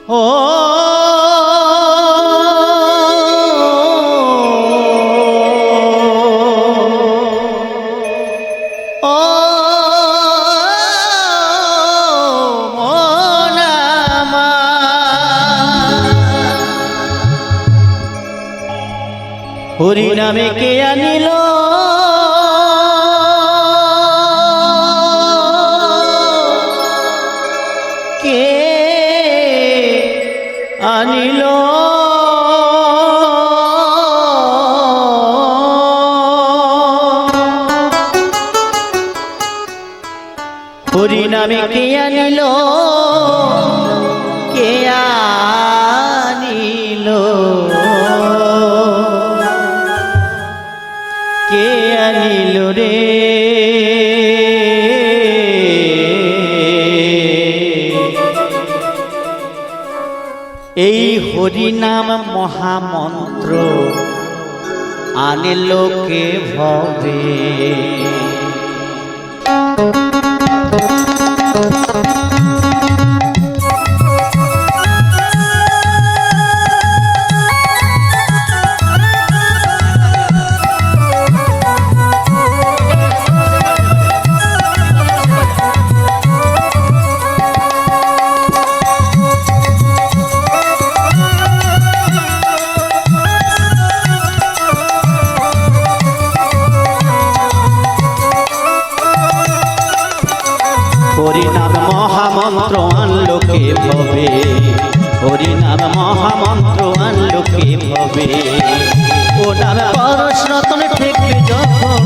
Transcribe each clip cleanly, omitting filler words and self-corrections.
ও হরি নামে কে আনিল কে আনিল হরি নামে কে আনিল কে আনিল কে আনিল রে এই হরি নাম মহামন্ত্র আনিল কে ভবে হরি নাম মহামন্ত্র আনলো কে ভবে হরি নাম মহামন্ত্র আনলো কে ভবে ও নাম পরশ রতন ঠেকবে যখন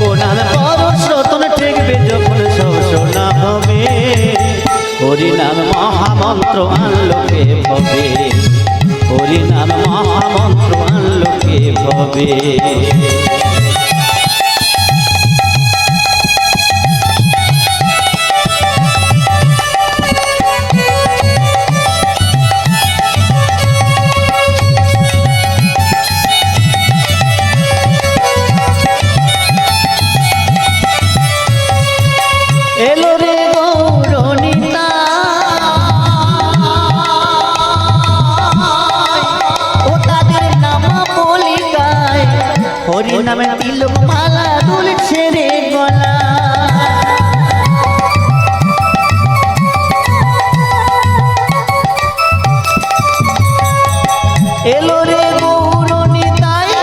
ও নাম পরশ রতন ঠেকবে যখন সব শোনা হবে হরি নাম মহামন্ত্র আনলো কে ভবে হরি নাম মহামন্ত্র আনলো কে ভবে এলো রে গৌরনীতা ও তাদের নাম বলি গায় হরি নামে তিলক মালা দুলছে রে গলা এলো রে গৌরনীতায়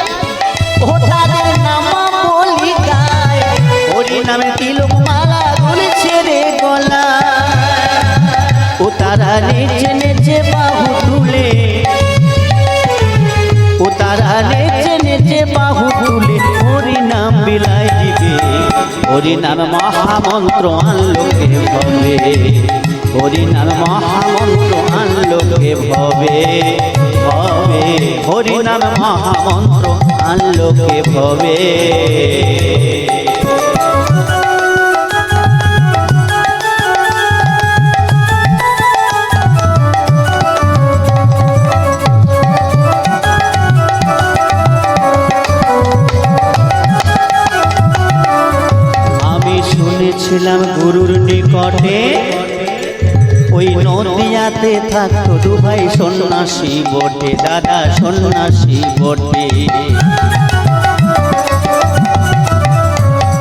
ও তাদের নাম বলি গায় হরি নামে তিলক মালা ও তারা নেচে নেচে বাহু তুলে ও তারা নেচে নেচে বাহু তুলে হরি নাম বিলাই দিবে হরি নাম মহামন্ত্র আনলো কে ভবে হরি নাম মহামন্ত্র আনলো কে ভবে ভবে হরি নাম মহামন্ত্র আনলো কে ভবে ছিলাম গুরুর নিকটে ওই নদিয়াতে থাকতো দু ভাই সন্ন্যাসী বটে দাদা সন্ন্যাসী বটে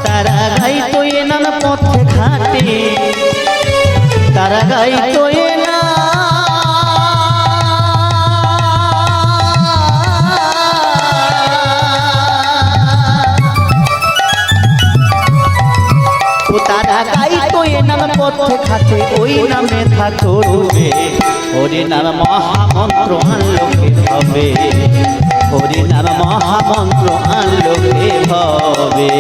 তারা গাইতো এ নাম পথে ঘাটে তারা গাইতো এ না তারা গাইতো এ নাম পথে ঘাটে ওই নামে থাকতো ডুবে হরি নাম মহামন্ত্র আনলো কে ভবে হরি নাম মহামন্ত্র আনলো কে ভবে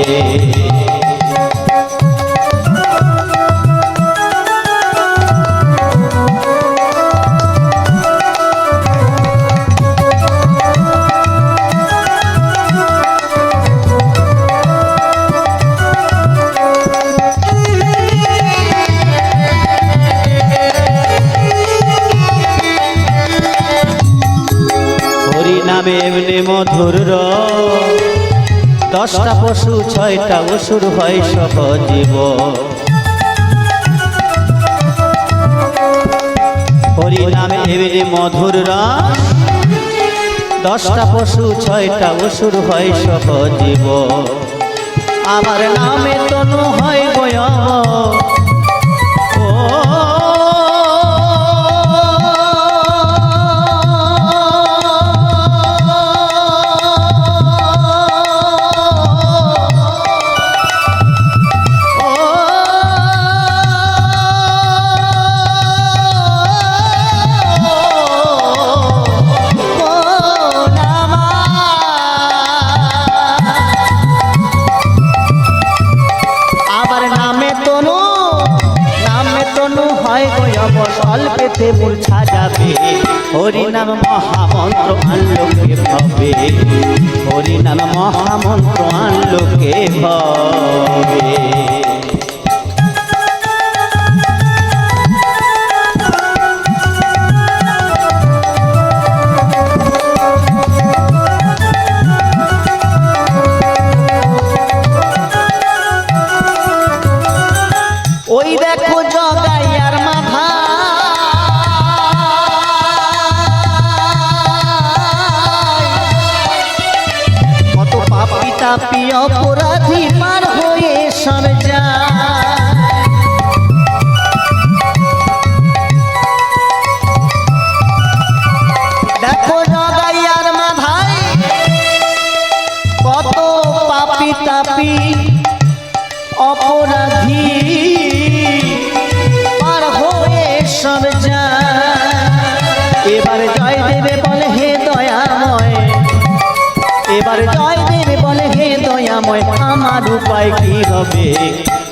নামে এমনি মধুর দশটা পশু ছয়টা অসুর হয় সহজীব হরি দেবের মধুর রস, 10টা পশু 6টা অসুর হয় সহজীব। আমার নামে তনু হয় বয়ব, অল্পেতে মূর্ছা যাবে। হরিনাম মহামন্ত্র আনলোকে ভবে, হরিনাম মহামন্ত্র আনলোকে ভবে। ওই দেখো জগাইয়ার মাথা, কত পাপী তাপী অপরাধী পার হয়ে সব যায়। দেখো জগাইয়ার মাথায় কত পাপী তাপী অপরাধী পার হয়ে সব যায়। এবার জয় দেবে বলে হে দয়াময়, এবার জয় দেবে বলে হে দয়াময়, আমার উপায় কি হবে?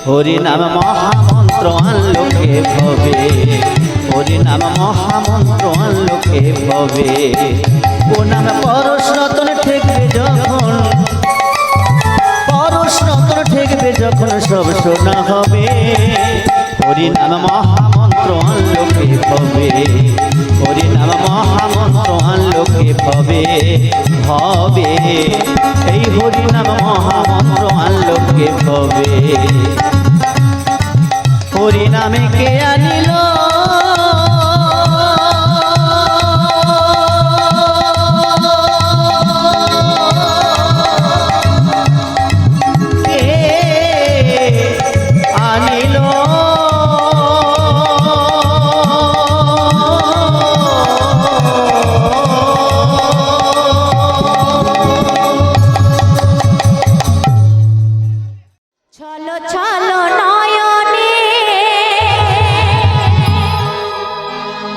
হরিনাম মহামন্ত্র আনলোকে ভবে, হরিনাম মহামন্ত্র আনলোকে ভবে। ও নাম পরশ রতন ঠেকবে যখন, পরশ রতন ঠেকবে যখন সব শোনা হবে। হরিনাম মহামন্ত্র আনলোকে ভবে, হরিনাম মহামন্ত্র আনলোকে ভবে ভবে। এই হরিনাম মহামন্ত্র আনলোকে ভবে। হরিনামে কে আনিল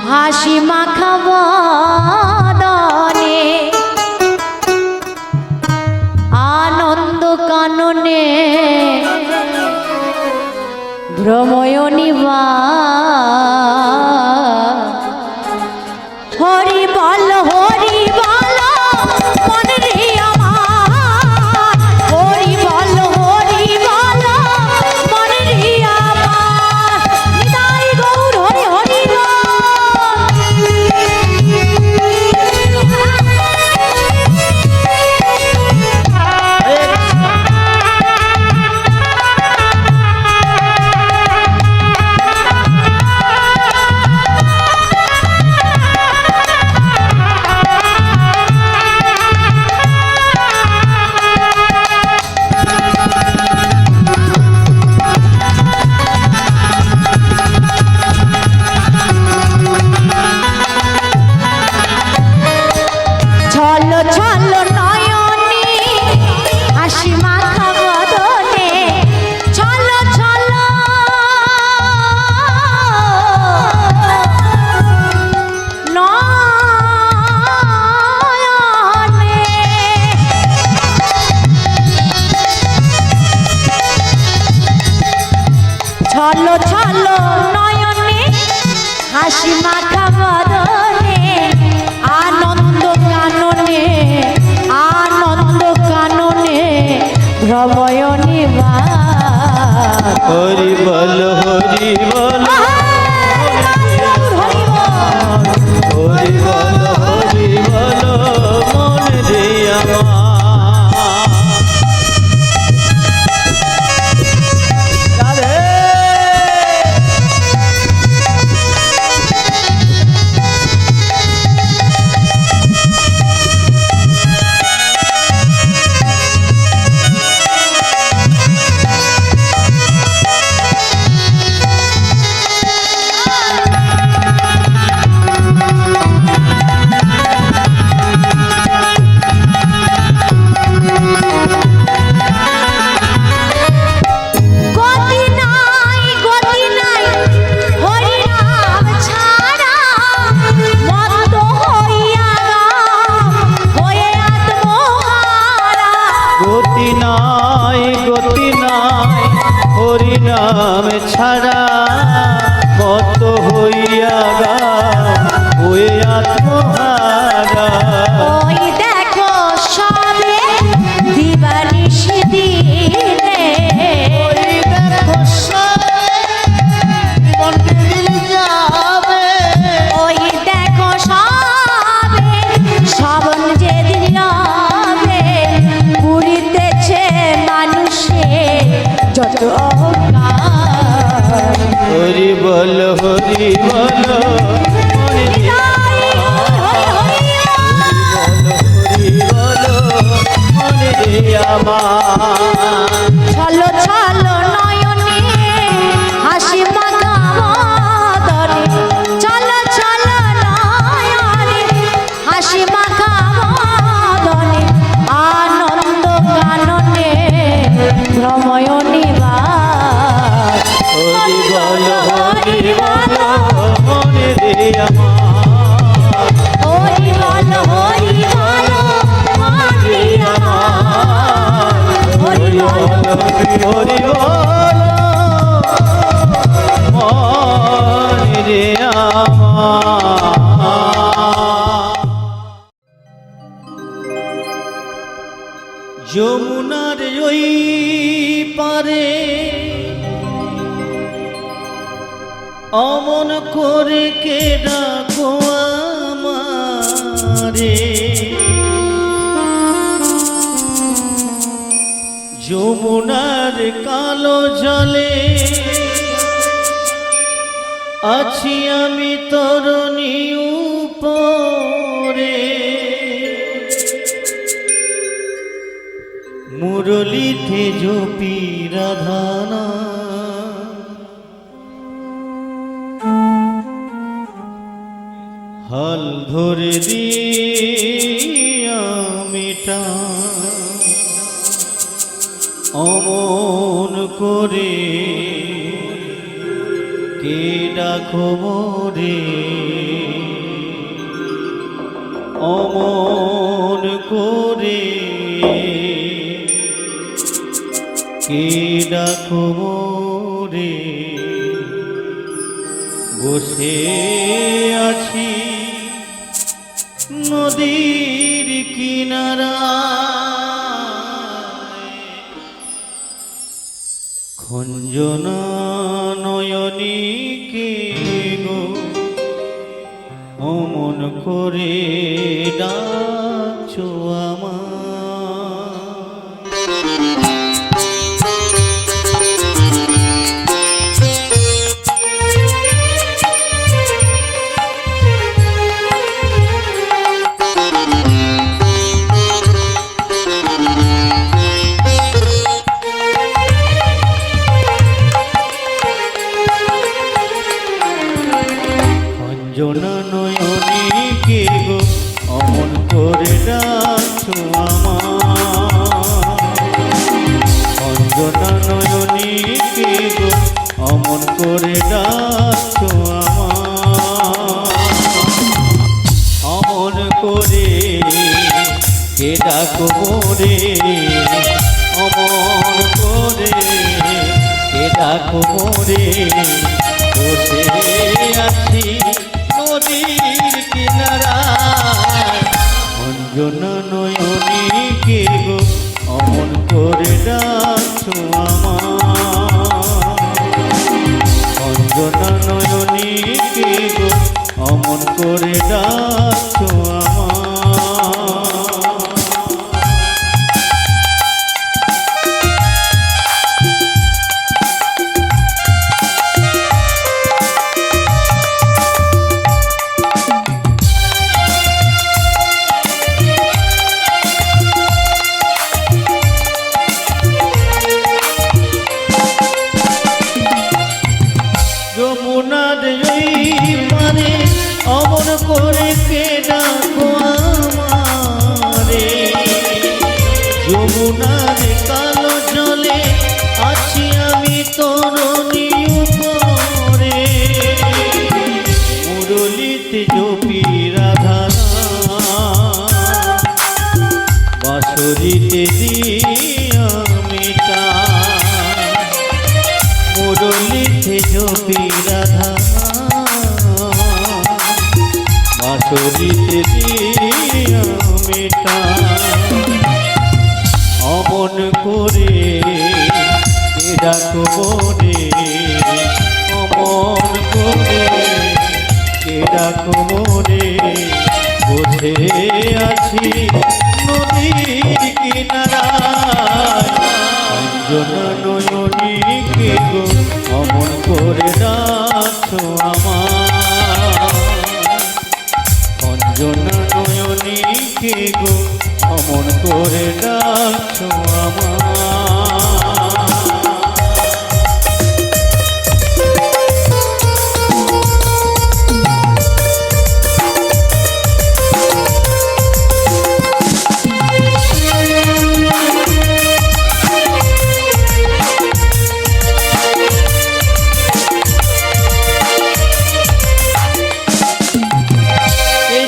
হাসি মাখা বদনে, আনন্দ কাননে ভ্রময় নিবাস। হরি বল হরি বল মন রে আমার, হরি বল হরি বল মন রে আমার। নিতাই গৌর হরি হরি ছলো ছলো নয়নে, হাসি মাখা বদনে, আনন্দ কাননে, আনন্দ কাননে ভ্রময় নিবাস। হরি বল হরি বল হরি বল হরি বল মন রে আমার। হরি বলো মনে হরি বলো মনে রে আমার ছলো ছলো নয়নে হাসি মাখা বদনে ছলো ছলো নয়নে হাসি মাখা বদনে আনন্দ কাননে ভ্রময় নিবাস হরি বলো মনে রে আমার হরি বলো মনে আমার হরি বলো হরি বলো মনে রে আমার যমুনার ওই পারে অমন করে কে ডাকো আমারে যমুনার কালো জলে আছি আমি তরুণী উপরে মুরলিতে জপি রাধানা হাল ধরে দিয়া মিটা অমন করে কে ডাকো মোরে অমন করে কে ডাকো মোরে বসে আছি নদীর কিনারায় খঞ্জনা নয়নী কে গো অমন করে ডাকছো আমার অঞ্জনা নয়নী কে গো অমন করে ডাকছো আমার অঞ্জনা নয়নী কে গো অমন করে ডাকছো আমার অমন করে কে ডাকো মোরে অমন করে কে ডাকো মোরে বসে আছি নদীর কিনারায় অঞ্জনা নয়নী কে গো অমন করে ডাকছো আমার অঞ্জনা নয়নী কে গো অমন করে ডাকছো আমার যমুনার ওই পারে অমন করে কে ডাকো আমারে যমুনার কালো জলে আছি আমি তরুণী উপরে মুরলিতে জপি রাধানা বাঁশরিতে দিয়া মিটা মুরলিতে জপি রাধা বাঁশরিতে দিয়া মেটা অমন করে কে ডাকো মোরে অমন করে কে ডাকো মোরে বসে আছি নদীর কিনারায় অঞ্জনা নয়নী কে গো অমন করে ডাক রাখছো আমার অঞ্জনা নয়নী কে গো অমন করে ডাকছো আমার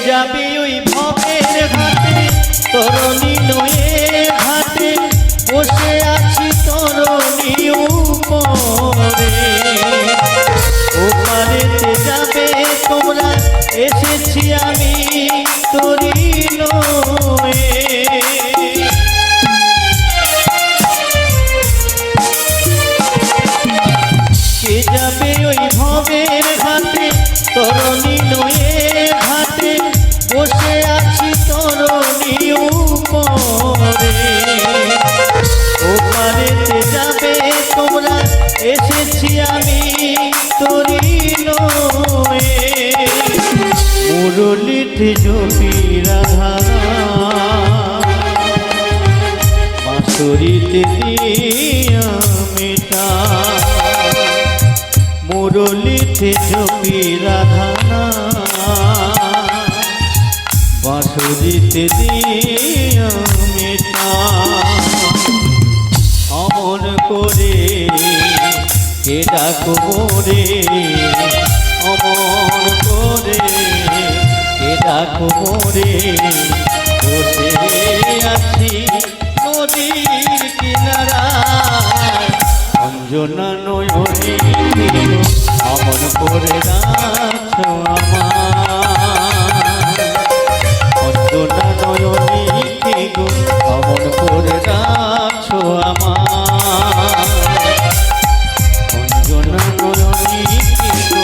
যাবে ওই ভবের ঘাটে তরণী নয়ে ঘাটে বসে আছি তরণী উপরে ওপারেতে যাবে তোমরা এসেছি আমি তরি নয়ে কে যাবে ওই ভবের ঘাটে তরণী নয়ে ঘাটে বসে আছি তরণী উপরে ওপারেতে যাবে তোমরা এসেছি আমি তরি নয়ে মুরলিতে জপি রাধা বাঁশরিতে দিয়া মেটা মুরলিতে জপি রাধা বাঁশরিতে দিয়া মেটা অমন করে কে ডাকবো রে অমন করে কে ডাকবো রে বসে আছি নদীর কিনারায় অঞ্জনা নয়নী অমন করে রাখছো আমার অঞ্জনা নয়নী গো অমন করে রাখছো আমার অঞ্জনা নয়নী গো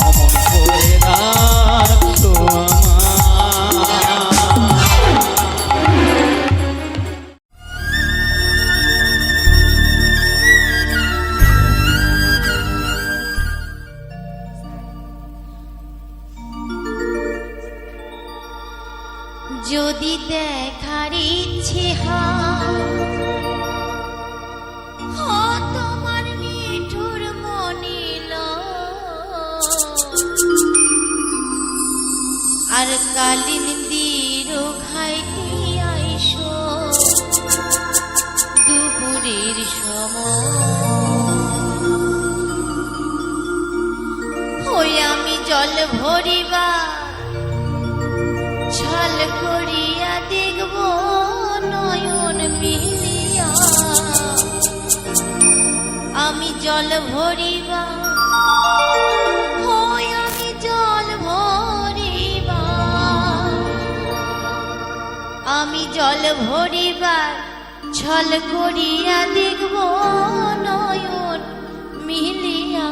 অমন করে রাখছো যদি দেখার ইচ্ছে হয় তোমার নিঠুর মনিল আর কালিন দিরো খাইতে আইসো দুপুরের সময় আমি জল ভরিবা ছল করিয়া দেখব নয়ন মিলিয়া আমি জল ভরিবা আমি জল ভরিবা আমি জল ভরিবার ছল করিয়া দেখব নয়ন মিলিয়া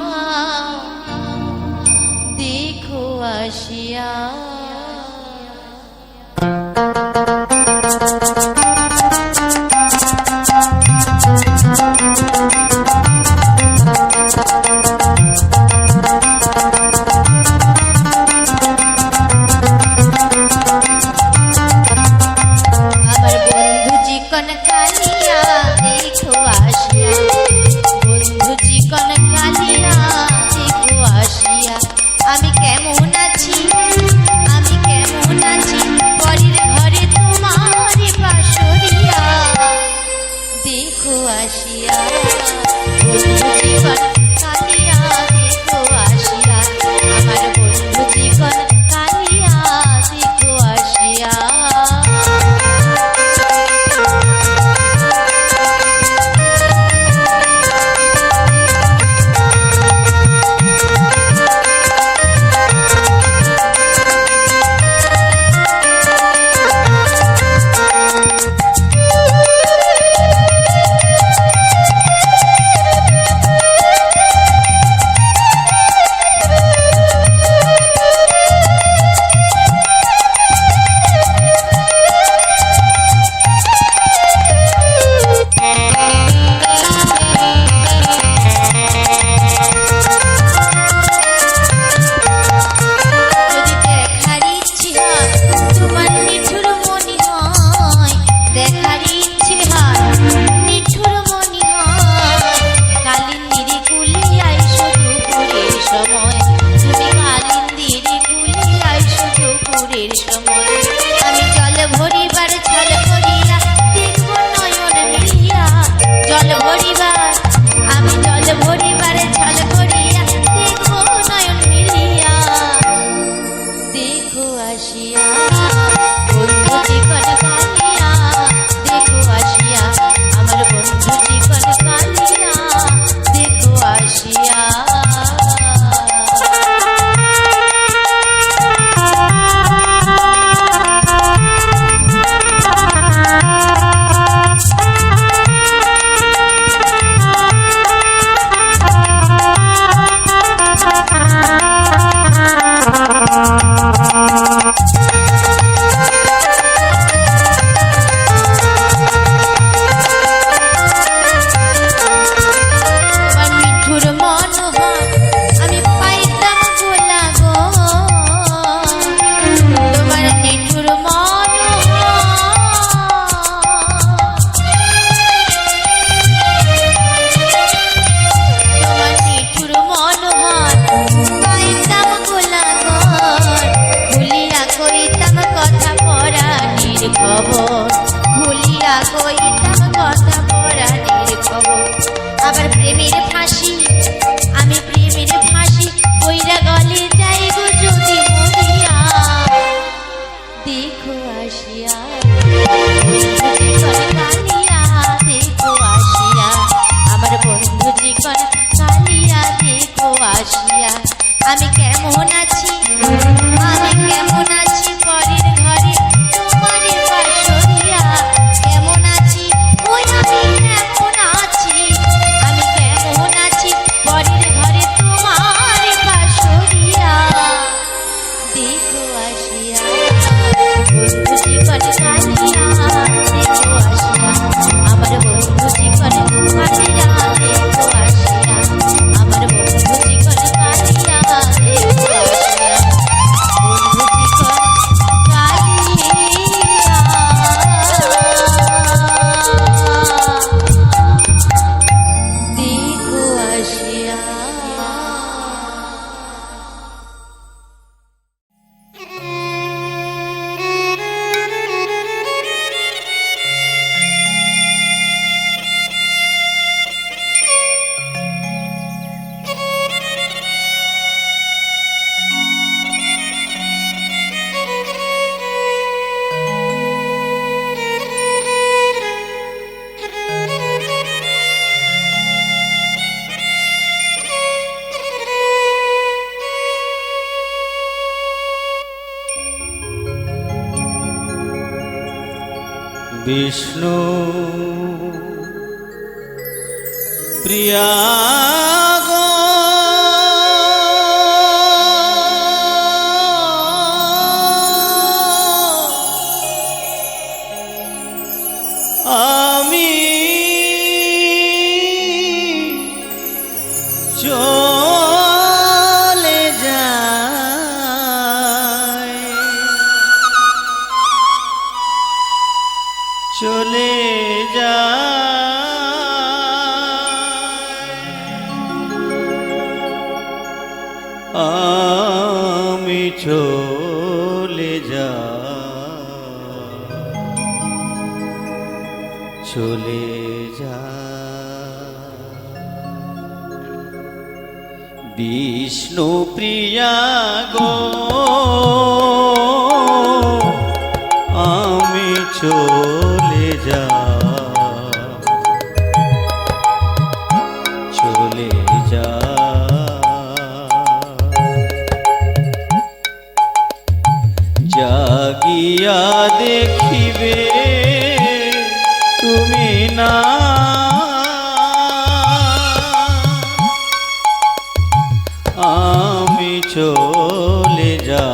দেখো আসিয়া আমি কেমন আছি পরের ঘরে তোমার বাসরিয়া দেখো আসিয়া বন্ধু জীবন কালিয়া দেখো আসিয়া আমার বন্ধু জীবন কালিয়া দেখো আসিয়া কেমন আছি আমি কেমন আছি পরের ঘরে তোমারই বাসরিয়া কেমন আছি ওই আমি কেমন আছি আমি কেমন আছি পরের ঘরে তোমারই বাসরিয়া দেখো আসিয়া বন্ধু জীবন কালিয়া দেখো আসিয়া আমার বন্ধু জীবন কালিয়া দেখো আসিয়া আমার বন্ধু জীবন কালিয়া দেখো আসিয়া বন্ধু জীবন কালিয়া দেখো আসিয়া। বিষ্ণু প্রিয়া গো আমি চলে যাই চলে আমি চলে চলে বিষ্ণু প্রিয়া গো আমি চলে জাগিয়া দেখিবে তুমি না আমি চলে যা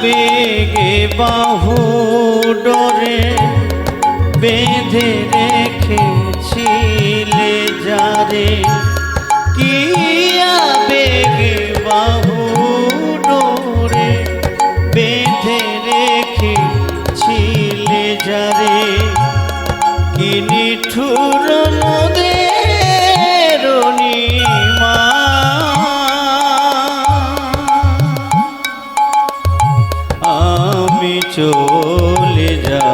বেগে বাহু ডরে বেঁধে রেখেছিলে যারে কিয়া বেগে বাহু ডরে বেঁধে রেখেছিলে যারে কি নিঠুর নদের নিমা আমি চলে যা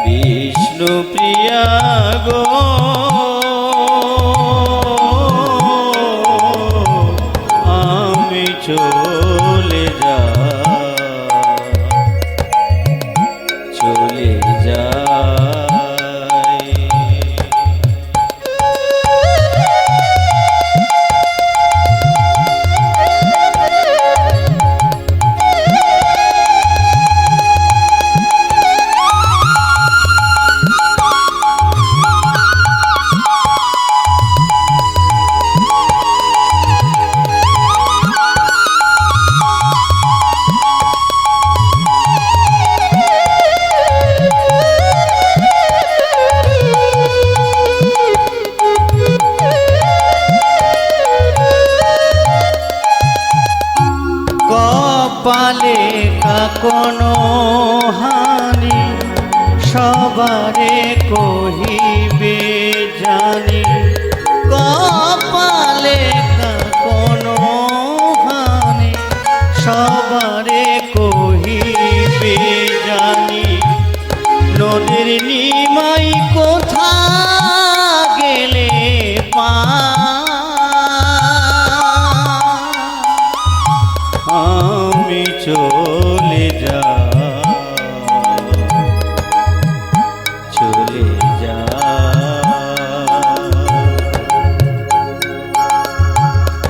বিষ্ণু প্রিয়া গো আমি চলে যা কপালে কাকনো হা সবারে কহিবে জানি কপালে কোনো হানি সবারে কহিবে জানি নদীর নিমাই কোথা গেলে আমি চলে যা চলে যা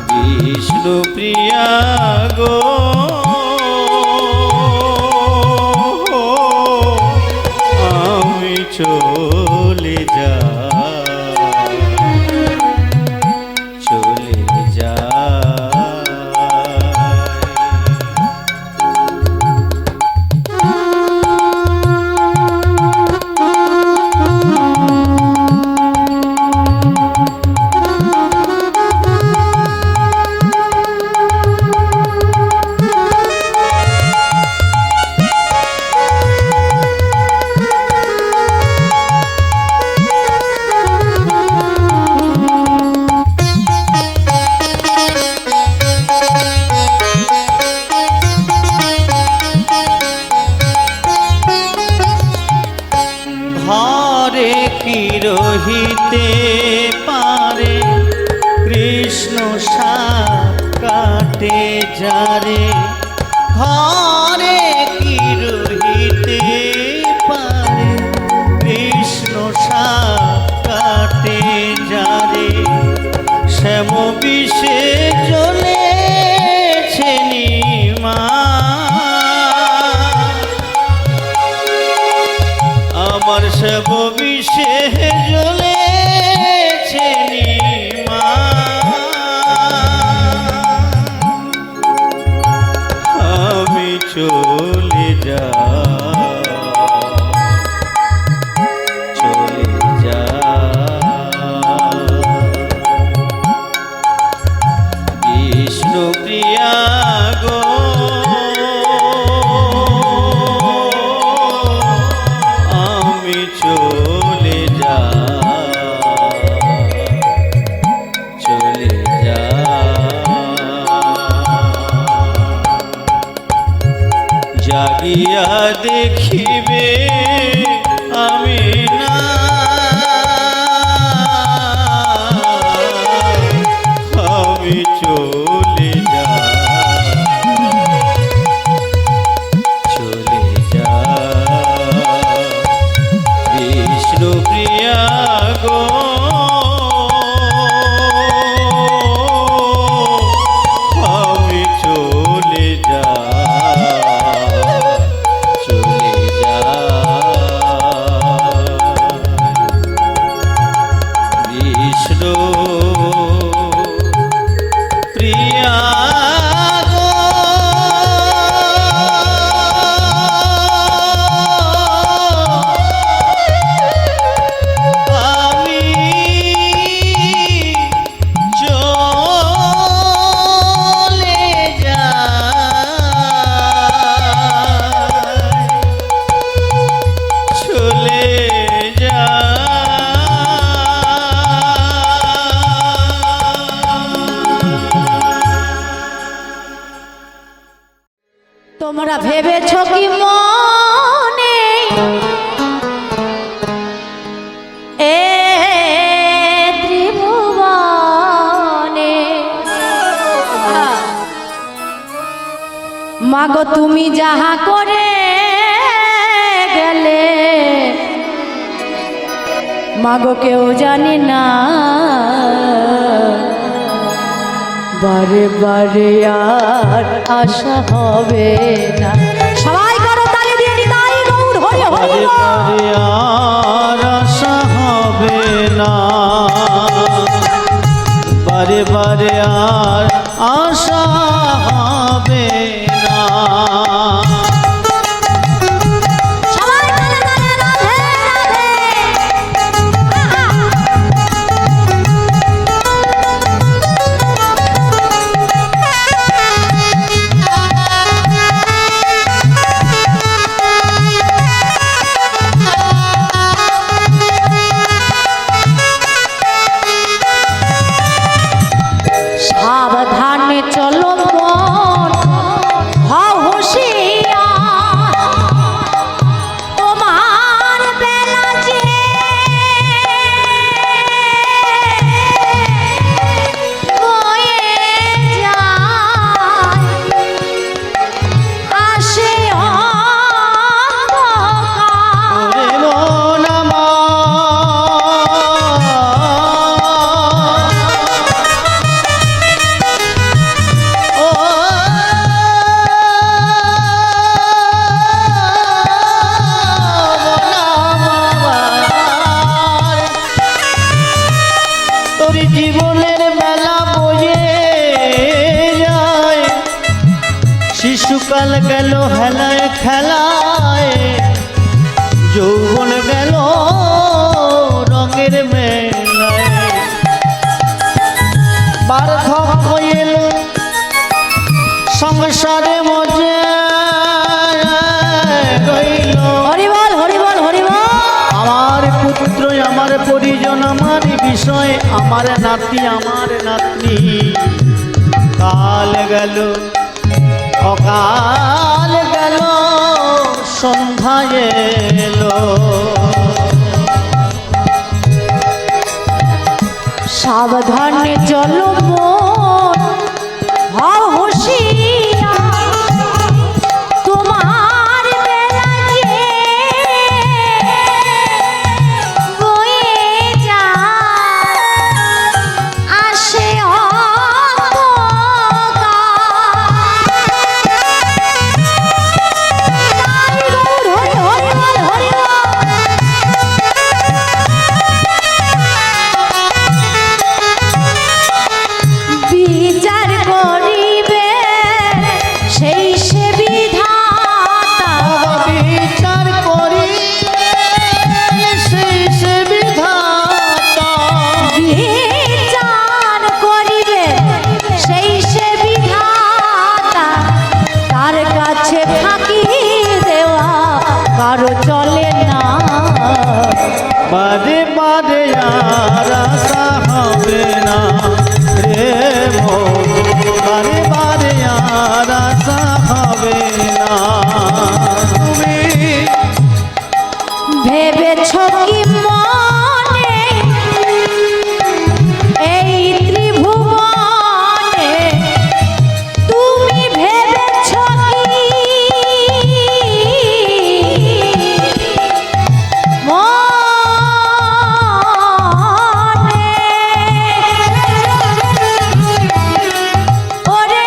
বিষ্ণু প্রিয়া গো আমি চলে যা চলে যা ঘরে কি রহিতে পারে কৃষ্ণ সাপ কাটে যারে ঘরে কি রহিতে পারে কৃষ্ণ সাপ কাটে যারে শ্যাম বিষে জ্বলেছে নিমা আমার সব বিষে জ্বলেছে নিমা আমি চলে যা চলে যা বিষ্ণু প্রিয়া গো আমি চলে যা চলে যা জাগিয়া দেখিবে আমি না আমি চলে যা চলে যা বিষ্ণু প্রিয়া গো আমি চলে যা চলে যা বিষ্ণু প্রিয়া গো আমি চলে যাই চলে তোমরা ভেবেছ কি মনে এ ত্রিভুবনে মাগো তুমি যাহা করে গেলে মাগো কেউ জানি না বারে বারে আর আশা হবে না সবাই করো তালি দিয়ে নিতাই গৌর হরি হরি বারে বারে আর আশা হবে না বারে বারে আর আশা হবে না সবাই তালে তালে রাধে রাধে আহা শিশুকাল গেল হেলায় খেলায়, যৌবন গেল রঙের মেলায়, বার্ধক্য এলো সংসারে মজে রইল। হরিবল হরিবল হরিবল। আমার পুত্র আমার পরিজন আমার বিষয়, আমার নাতি আমার নাতনি, কাল গেল অকাল গেল সন্ধ্যা এলো। সাবধানে চলো মন, হও হুঁশিয়ার, তোমার বেলা যে বয়ে যায়, আসে বিচার করিবে সেই সে বিধাতা, বিচার করিবে সেই সে বিধাতা, বিচার করিবে সেই সে বিধাতা, তার কাছে ফাঁকি দেওয়া কারো চলে না। বারে বারে আর আশা হবে না রে মন, বারে বারে আর আশা হবে না। তুমি ভেবেছ কি মনে এই ত্রিভুবনে, তুমি ভেবেছ কি মনে, ওরে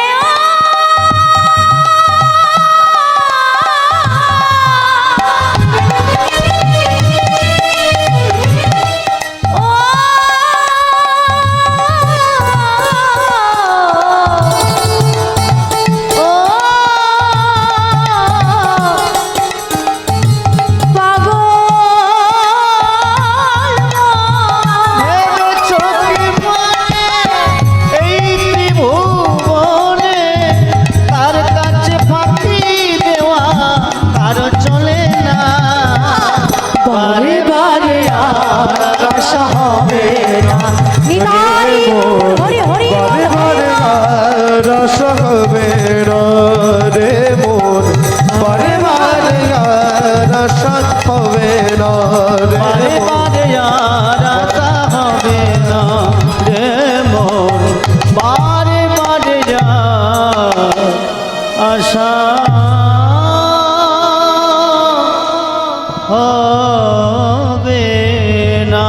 ভেবেছ কি মনে এই ত্রিভুবনে, তার কাছে ফাঁকি দেওয়া কারো চলে না। বারে বারে আর আশা হবে না। নিতাই হরি হরি বারে বারে আর আশা হবে না রে মন, বারে বারে আর আশা হবে না রে বারে মন। বারে আর আশা হবে না রে মন, বারে বারে আর আশা হবে না।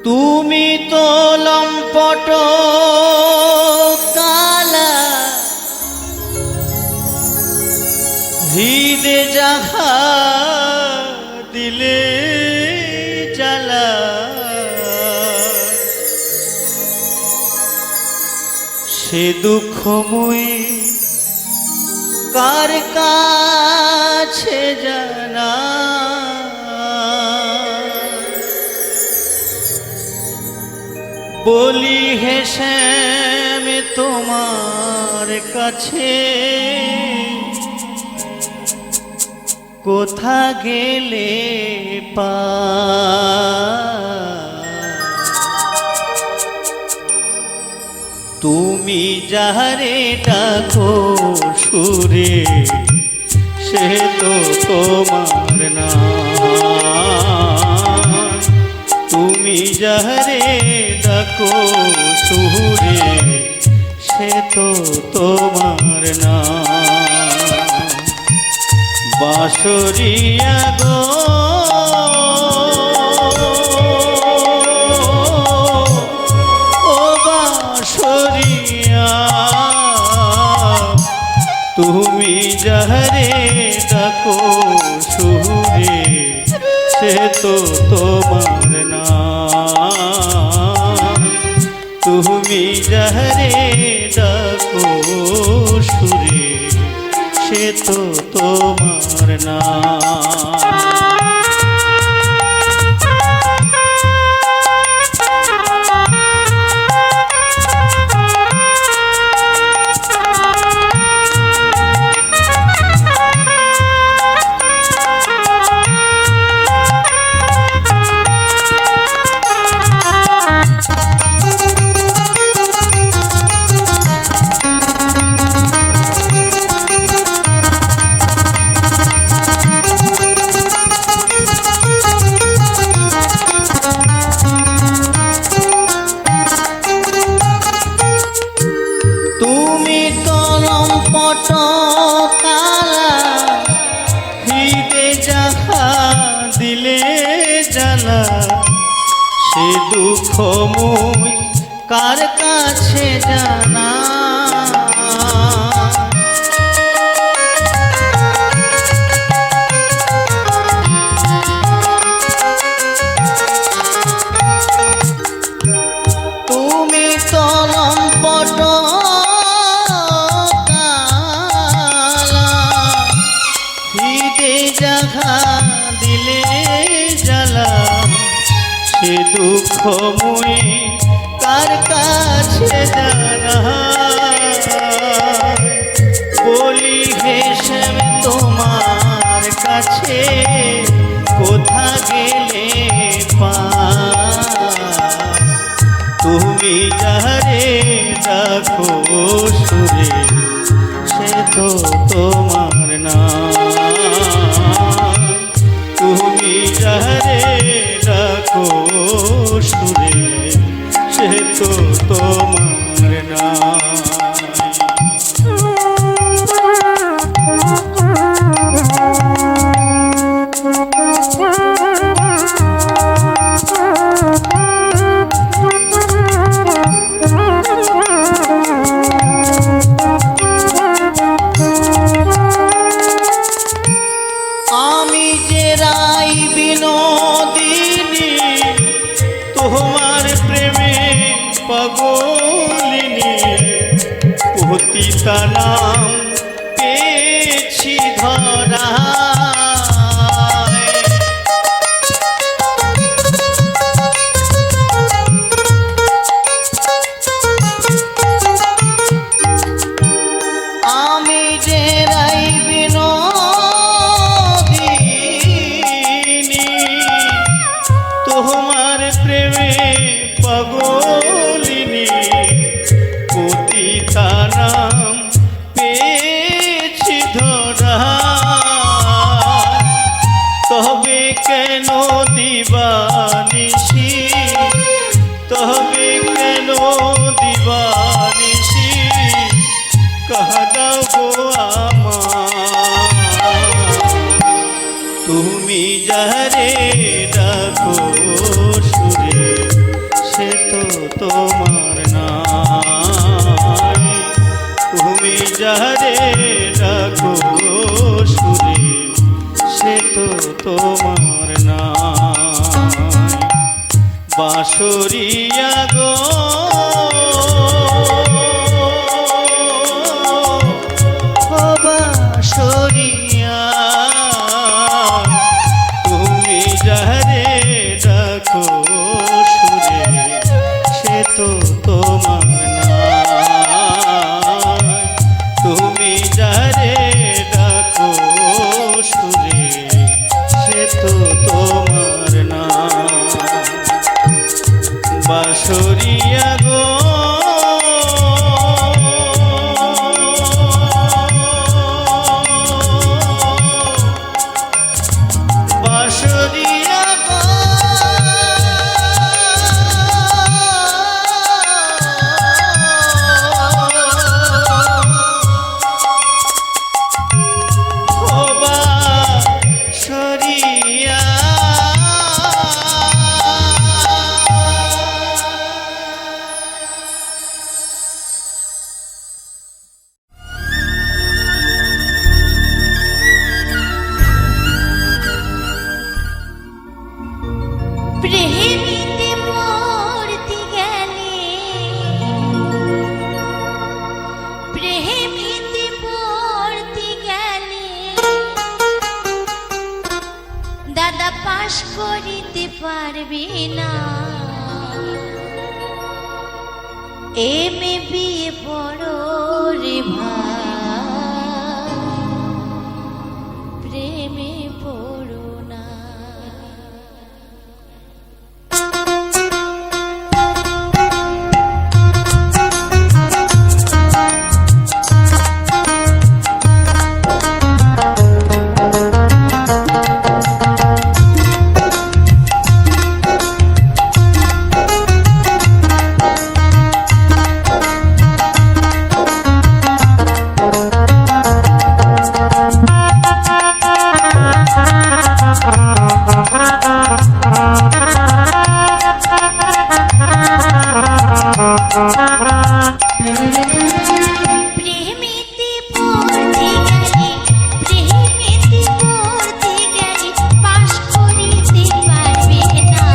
তুমি তো লম্পট কালা, হৃদে যাহা দিলে জ্বালা, সে দুঃখময়ী কার কাছে জানা। বলি হেসে আমি তোমার কাছে, কোথা গেলে পা তুমি যাহারে ডাকো সুরে, সে তো তোমার না। তুমি যাহারে ডাকো সুরে সে তো তোমার না। বাঁশরিয়া গো ও বাঁশরিয়া, তুমি যাহারে ডাকো সুরে সে তো তোমার না। তুমি যাহারে ডাকো সুরে সে তো তোমার না। তুমি কলম পটকালা হৃদে যাহা দিলে জ্বালা, সে দুঃখ মুই কার কাছে জানা। তুমি কলম পটকালা হৃদে যাহা দিলে জ্বালা, সে দুঃখ মুই কার কাছে জানা। বলি হেসে তোমার কাছে কোথা গেলে পার। তুমি যাহারে ডাকো সুরে সে তো তোমার না। তুমি যাহারে ডাকো সুরে সে তো তোমার না। আমি যে রাই বিনোদিনী তোমার প্রেমে পাগলিনী, পতিতা নাম পেয়েছি ধরা। আমি যে রাই বিনোদিনী তোমার প্রেমে পাগলিনী, পতিতা নাম পেয়েছি ধরা। তবে কেন দিবানিশি, তবে কেন দিবানিশি কাঁদাও গো আমার। তুমি যাহারে ডাকো সুরে সে তো তোমার না। তুমি যাহারে ডাকো সুরে সে তো তোমার না। বাঁশরিয়া গো ও বাঁশরিয়া, তুমি যাহারে ডাকো সুরে সে তো তোমার না। তুমি যাহারে ডাকো সুরে সে তো তোমার না। বাঁশরিয়া গো এমে বিয়ে পড়ো রে ভাই, প্রেমে পড়ো না। প্রেমেতে পড়তে গেলে, প্রেমেতে পড়তে গেলে পাশ করিতে পারবে না।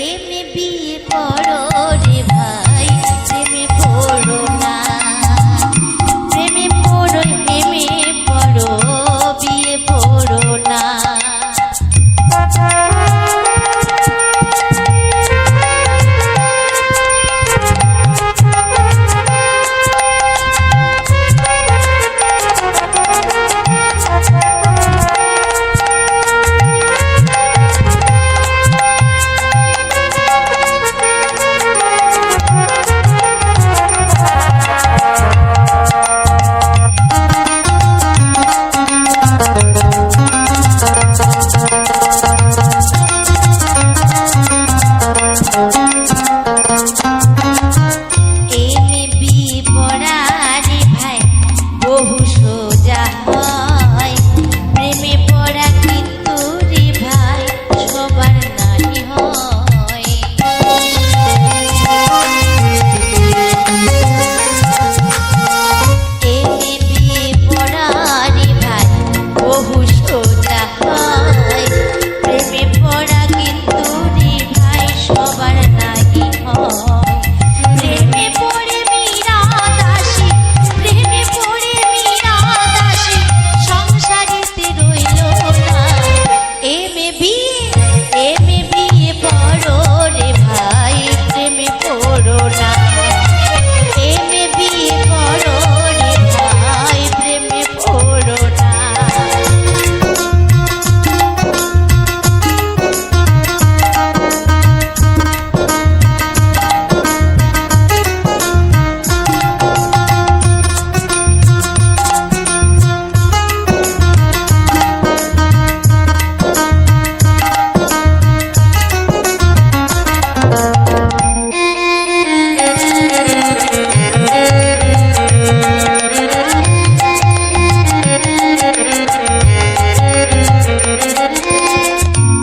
এমে বিয়ে পড়ো রে ভাই, প্রেমে পড়ো না। প্রেমে পড়ো, এমে পড়ো, বিয়ে পড়ো না। এমে বিয়ে পড়া রে ভাই বহু সোজা হয়, প্রেমে পড়া কিন্তু রে ভাই সবার নাহি হয়। এমে বিয়ে পড়া রে ভাই বহু সোজা হয়, প্রেমে পড়া কিন্তু রে ভাই সবার নাহি হয়। প্রেমে পড়ে মীরা দাসী, প্রেমে পড়ে মীরা দাসী, সংসারিতে রইল না। এমে বিয়ে পড়ো রে ভাই, প্রেমে পড়ো না। এমে বিয়ে পড়ো রে ভাই, প্রেমে পড়ো না।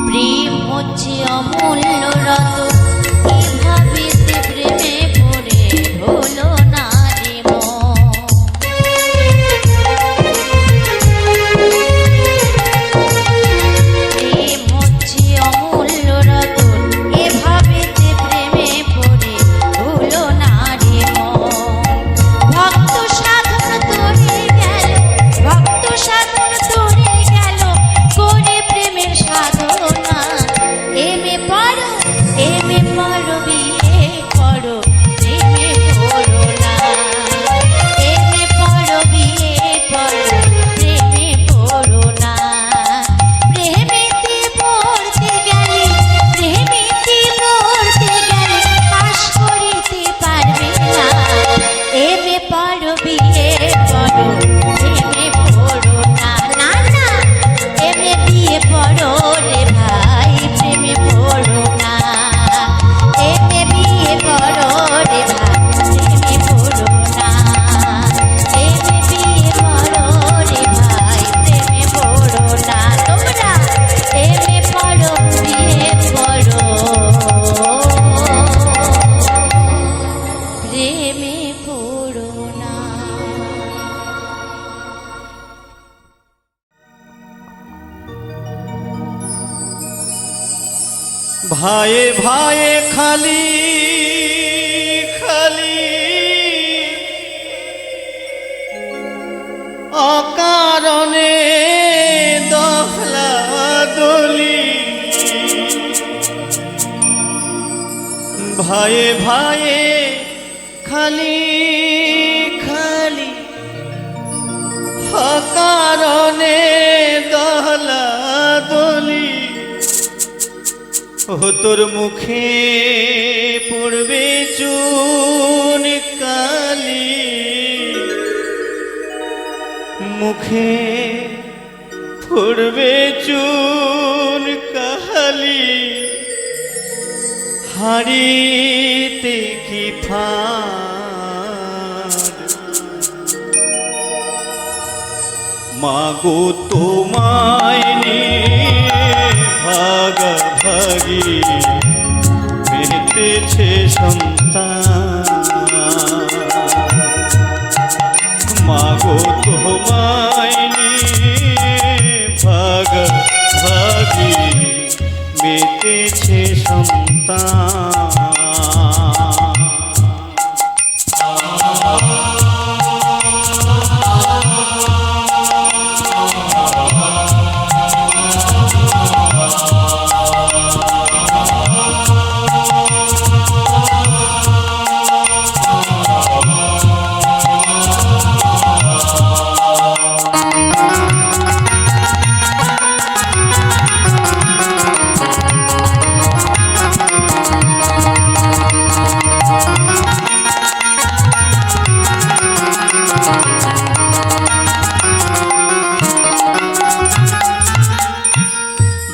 প্রেম হচ্ছে অমূল্য রতন, এভাবেতে প্রেমে পড়ে হলো না রে মন। প্রেম হচ্ছে অমূল্য রতন, এভাবেতে প্রেমে পড়ে হলো না রে মন। ভক্ত সাধন তোরে গেল, ভক্ত সাধন তোরে গেল, করে প্রেমের সাধনা। এমে পড়ো বিয়ে করো, প্রেমে পড়ো না। এমে পড়ো বিয়ে করো, প্রেমে পড়ো না। প্রেমেতে পড়তে গেলে, প্রেমেতে পড়তে গেলে পাশ করিতে পারবে না। এমে পড়ো বিয়ে করো, প্রেমে পড়ো না। না না, এমে বিয়ে পড়ো রে ভাই, প্রেমে পড়ো না। এমে বিয়ে পড়ো রে ভাই, প্রেমে পড়ো না। এমে বিয়ে পড়ো রে ভাই, প্রেমে পড়ো না। তোমরা এমে পড়ো, বিয়ে করো, প্রেমে পড়ো না। ভাইয়ে ভাইয়ে খালি খালি অকারণে দহলা দলি, ভাইয়ে ভাইয়ে খালি খালি কারণে দহলা দলি ও তোর মুখে পড়বে চুন কালি মুখে পড়বে চুন কালি হাড়িতে কি ফাঁদ মাগো তোমায় নিয়ে ভাগাভাগি পেতেছে সন্তান মাগো তোমায় নিয়ে ভাগাভাগি পেতেছে সন্তান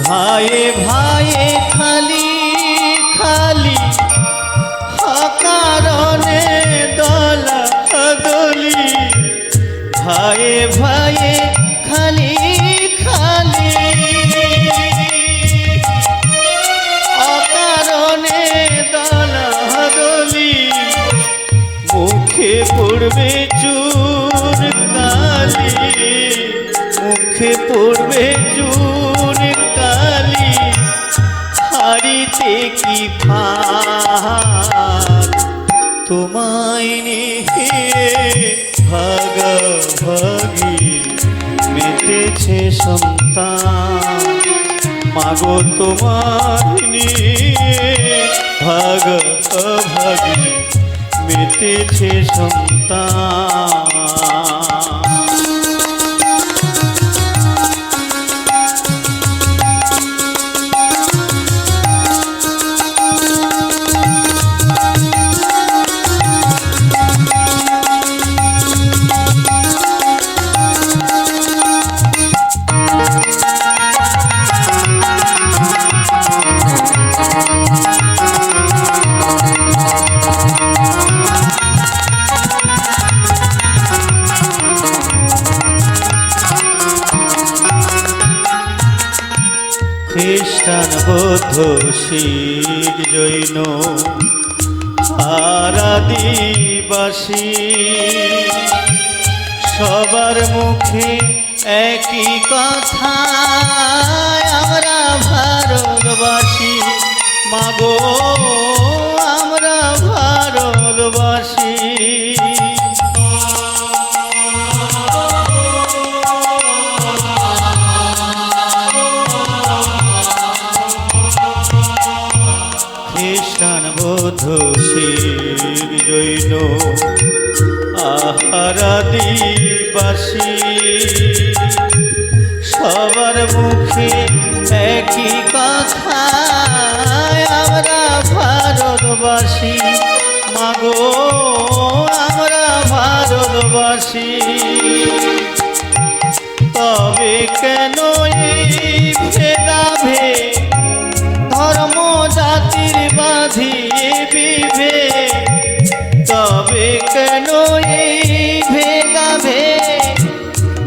ভাইয়ে ভাইয়ে খালি খালি কারণে দলা দলি ভাইয়ে ভাইয়ে খালি খালি কারণে দলা দলি মুখে পড়বে চুন কালি মুখে পড়বে চুন কালি হাড়িতে কি ফাঁদ তোমায় নিয়ে ভাগাভাগি মেতেছে সন্তান মাগো তোমায় নিয়ে ভাগাভাগি মেতেছে সন্তান খ্রিস্টান বৌদ্ধ শিখ জৈন আর আদিবাসী সবার মুখে একই কথা আমরা ভারতবাসী মাগো আমরা ভারতবাসী খ্রিস্টান বৌদ্ধ শিখ জৈন আর আদিবাসী সবার মুখে একই কথা আমরা ভারতবাসী মাগো আমরা ভারতবাসী তবে কেন এই ভেদাভেদ ধর্ম জাতির বাঁধিয়ে বিভেদ তবে কেন এই ভেদাভেদ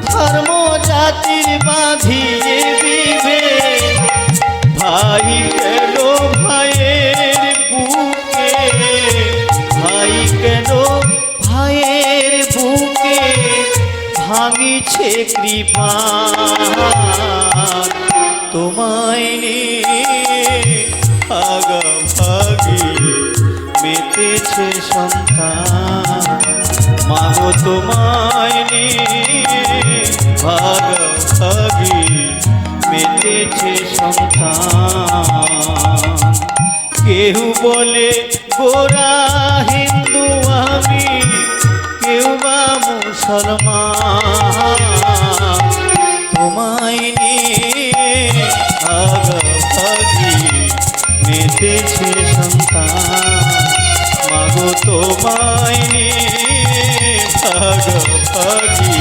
ধর্ম জাতির বাঁধিয়ে বিভেদ ভাই কেন ভাইয়ের বুকে ভাই কেন ভাইয়ের বুকে ভাঙিছে কৃপা তোমায় নিয়ে ভাগাভাগি মেতেছে সন্তান মাগো তোমায় নিয়ে ভাগাভাগি মেতেছে সন্তান কেউ বলে গোরা হিন্দু আমি কেউ বা মুসলমান তোমায় নিয়ে ভাগাভাগি মেতেছে সন্তান মাগো তোমায় নিয়ে ভাগাভাগি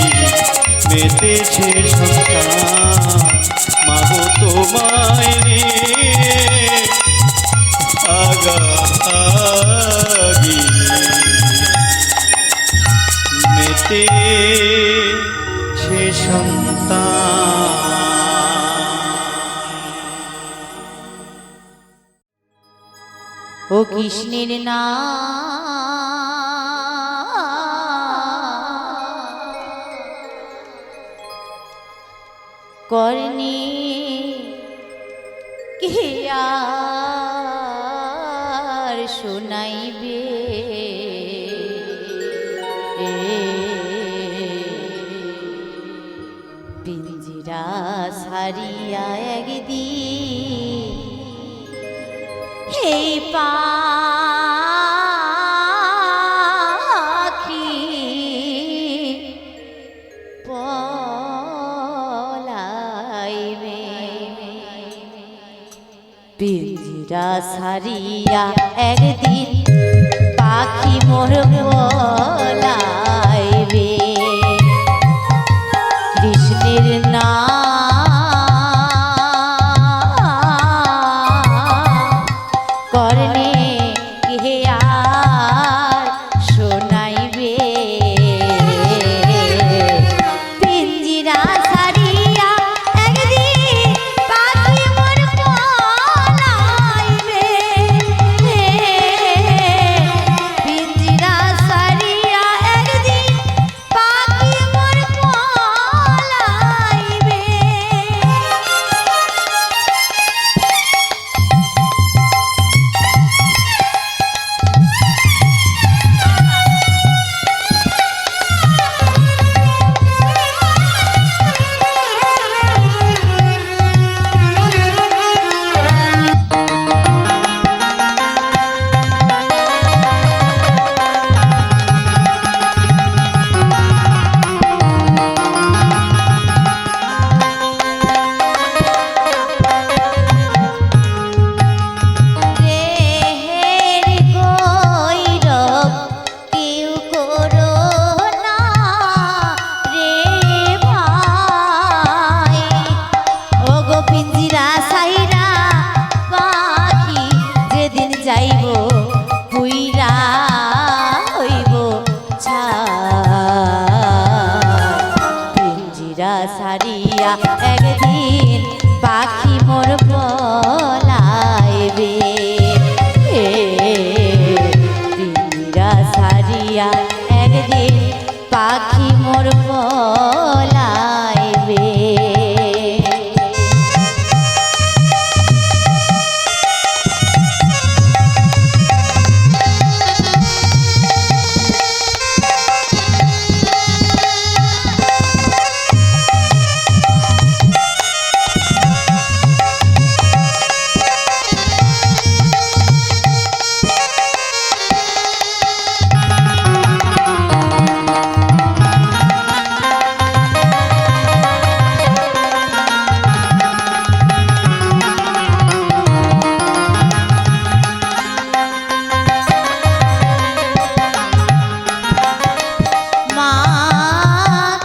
মেতেছে সন্তান মাগো তোমায় নিয়ে ভাগাভাগি মেতেছে সন্তান। ও কৃষ্ণের নাম করনি কে আর শোনাইবে পিঞ্জিরা সারিয়া একদিন হে পাখি পলাইবে পিঞ্জিরা সারিয়া একদিন পাখি মোর পলাইবে কৃষ্ণের নাম করনে কে আর শোনাইবে পিঞ্জিরা সারিয়া একদিন পাখি মোর পলাইবে পিঞ্জিরা সারিয়া একদিন পাখি মোর পলাইবে দেহের গৈরব কেউ করো না রে ভাই ও গো পিঞ্জিরা সাইরা পাখি যেদিন যাইব পুইরা হইব ছাই পিঞ্জিরা সারিয়া একদিন পাখি মোর পলাইবে পিঞ্জিরা সারিয়া একদিন পাখি মোর পলাইবে মা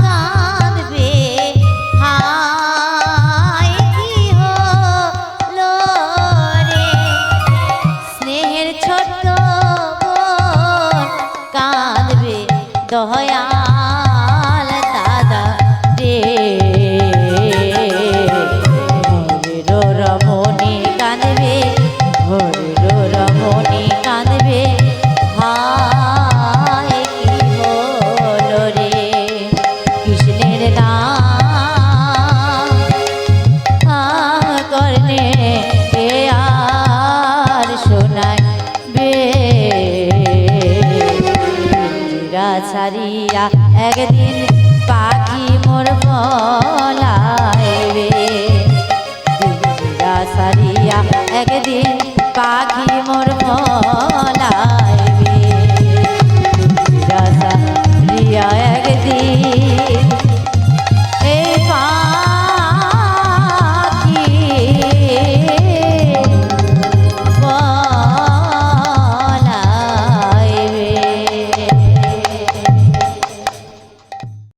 কাঁদবে হায় কি হলো রে স্নেহের ছোট্ট বোন কাঁদবে দয়াল দাদা রে ভোরের রমণী কাঁদবে ভোরের রমণী কাঁদবে হায় কি হলো রে কৃষ্ণের নাম করনে কে আর শোনাইবে পিঞ্জিরা সারিয়া একদিন পাখি মোর পলাইবে পিঞ্জিরা সারিয়া একদিন পাখি